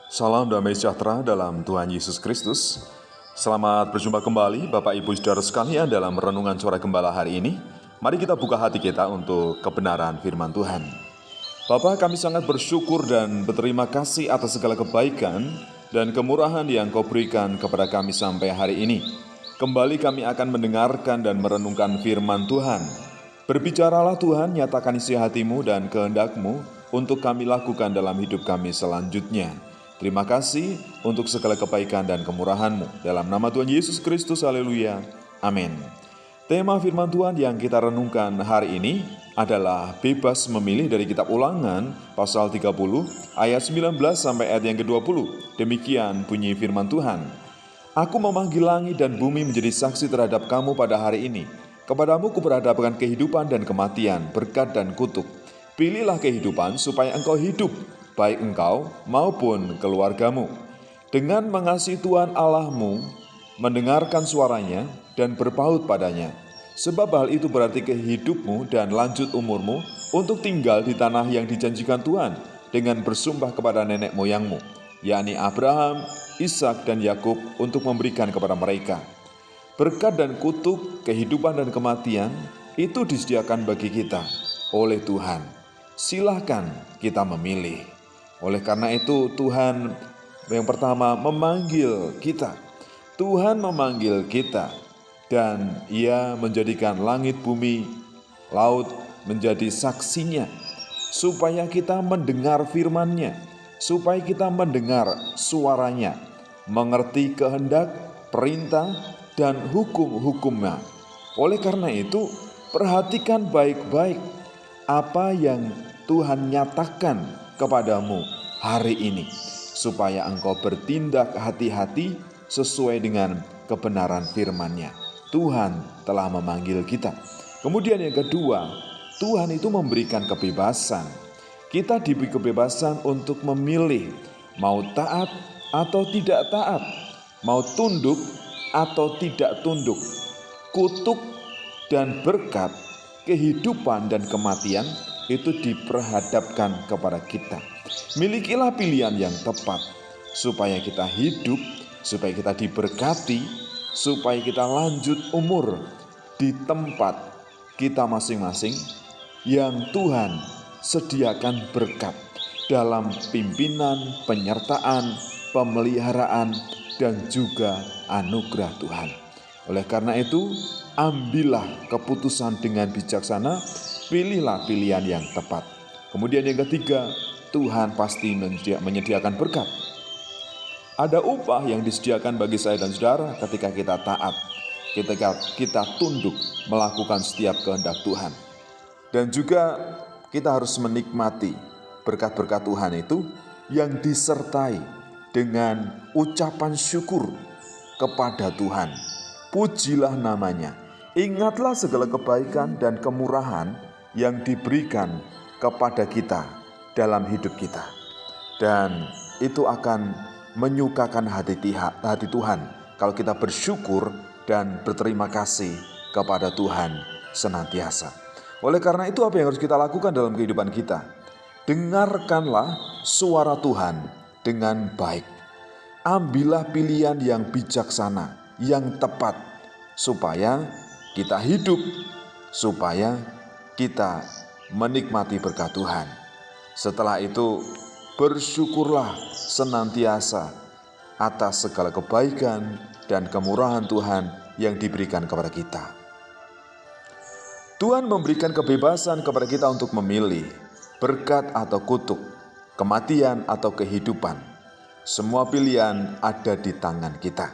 Salam damai sejahtera dalam Tuhan Yesus Kristus. Selamat berjumpa kembali Bapak Ibu Saudara sekalian dalam Renungan Suara Gembala hari ini. Mari kita buka hati kita untuk kebenaran firman Tuhan. Bapa, kami sangat bersyukur dan berterima kasih atas segala kebaikan dan kemurahan yang Kau berikan kepada kami sampai hari ini. Kembali kami akan mendengarkan dan merenungkan firman Tuhan. Berbicaralah Tuhan, nyatakan isi hati-Mu dan kehendak-Mu untuk kami lakukan dalam hidup kami selanjutnya. Terima kasih untuk segala kebaikan dan kemurahan-Mu. Dalam nama Tuhan Yesus Kristus, haleluya. Amin. Tema firman Tuhan yang kita renungkan hari ini adalah bebas memilih dari kitab Ulangan pasal 30 ayat 19 sampai ayat yang ke-20. Demikian bunyi firman Tuhan. Aku memanggil langit dan bumi menjadi saksi terhadap kamu pada hari ini. Kepadamu kuperhadapkan kehidupan dan kematian, berkat dan kutuk. Pilihlah kehidupan supaya engkau hidup, baik engkau maupun keluargamu. Dengan mengasihi Tuhan Allahmu, mendengarkan suaranya dan berpaut padanya. Sebab hal itu berarti hidupmu dan lanjut umurmu untuk tinggal di tanah yang dijanjikan Tuhan dengan bersumpah kepada nenek moyangmu, yakni Abraham, Ishak dan Yakub, untuk memberikan kepada mereka. Berkat dan kutuk, kehidupan dan kematian itu disediakan bagi kita oleh Tuhan. Silahkan kita memilih. Oleh karena itu Tuhan yang pertama memanggil kita. Tuhan memanggil kita dan Ia menjadikan langit, bumi, laut menjadi saksinya. Supaya kita mendengar firman-Nya, supaya kita mendengar suaranya, mengerti kehendak, perintah, dan hukum-hukumnya. Oleh karena itu, perhatikan baik-baik apa yang Tuhan nyatakan kepadamu hari ini, supaya engkau bertindak hati-hati sesuai dengan kebenaran firman-Nya. Tuhan telah memanggil kita. Kemudian yang kedua, Tuhan itu memberikan kebebasan. Kita diberi kebebasan untuk memilih mau taat atau tidak taat, mau tunduk atau tidak tunduk. Kutuk dan berkat, kehidupan dan kematian itu diperhadapkan kepada kita. Milikilah pilihan yang tepat supaya kita hidup, supaya kita diberkati, supaya kita lanjut umur di tempat kita masing-masing yang Tuhan sediakan berkat dalam pimpinan, penyertaan, pemeliharaan, dan juga anugerah Tuhan. Oleh karena itu, ambillah keputusan dengan bijaksana, pilihlah pilihan yang tepat. Kemudian yang ketiga, Tuhan pasti menyediakan berkat. Ada upah yang disediakan bagi saya dan saudara ketika kita taat, ketika kita tunduk melakukan setiap kehendak Tuhan. Dan juga kita harus menikmati berkat-berkat Tuhan itu yang disertai dengan ucapan syukur kepada Tuhan. Pujilah namanya. Ingatlah segala kebaikan dan kemurahan yang diberikan kepada kita dalam hidup kita. Dan itu akan menyukakan hati Tuhan kalau kita bersyukur dan berterima kasih kepada Tuhan senantiasa. Oleh karena itu, apa yang harus kita lakukan dalam kehidupan kita? Dengarkanlah suara Tuhan dengan baik. Ambillah pilihan yang bijaksana, yang tepat, supaya kita hidup, supaya kita menikmati berkat Tuhan. Setelah itu, bersyukurlah senantiasa atas segala kebaikan dan kemurahan Tuhan yang diberikan kepada kita. Tuhan memberikan kebebasan kepada kita untuk memilih berkat atau kutuk, kematian atau kehidupan. Semua pilihan ada di tangan kita.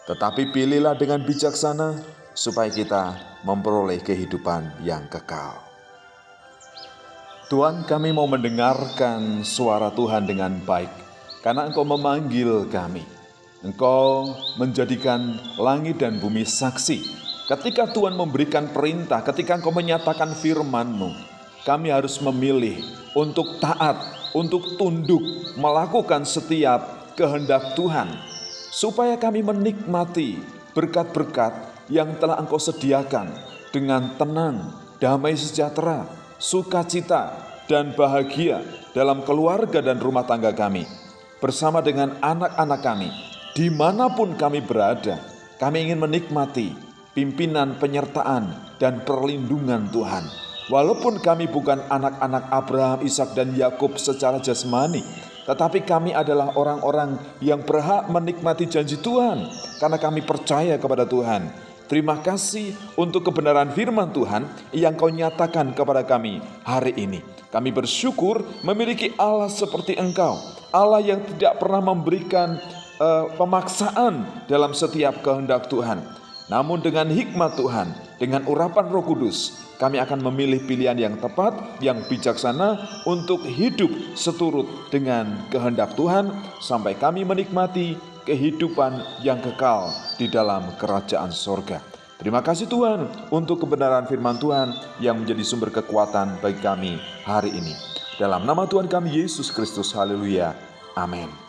Tetapi pilihlah dengan bijaksana supaya kita memperoleh kehidupan yang kekal. Tuhan, kami mau mendengarkan suara Tuhan dengan baik, karena Engkau memanggil kami. Engkau menjadikan langit dan bumi saksi. Ketika Tuhan memberikan perintah, ketika Engkau menyatakan firman-Mu, kami harus memilih untuk taat, untuk tunduk, melakukan setiap kehendak Tuhan, supaya kami menikmati berkat-berkat yang telah Engkau sediakan dengan tenang, damai sejahtera, sukacita, dan bahagia dalam keluarga dan rumah tangga kami. bersama dengan anak-anak kami, dimanapun kami berada. Kami ingin menikmati pimpinan, penyertaan, dan perlindungan Tuhan. Walaupun kami bukan anak-anak Abraham, Ishak, dan Yakub secara jasmani, tetapi kami adalah orang-orang yang berhak menikmati janji Tuhan karena kami percaya kepada Tuhan. Terima kasih untuk kebenaran firman Tuhan yang Kau nyatakan kepada kami hari ini. Kami bersyukur memiliki Allah seperti Engkau, Allah yang tidak pernah memberikan pemaksaan dalam setiap kehendak Tuhan. Namun dengan hikmat Tuhan, dengan urapan Roh Kudus, kami akan memilih pilihan yang tepat, yang bijaksana untuk hidup seturut dengan kehendak Tuhan sampai kami menikmati kehidupan yang kekal di dalam kerajaan sorga. Terima kasih Tuhan untuk kebenaran firman Tuhan yang menjadi sumber kekuatan bagi kami hari ini. Dalam nama Tuhan kami Yesus Kristus, haleluya, amin.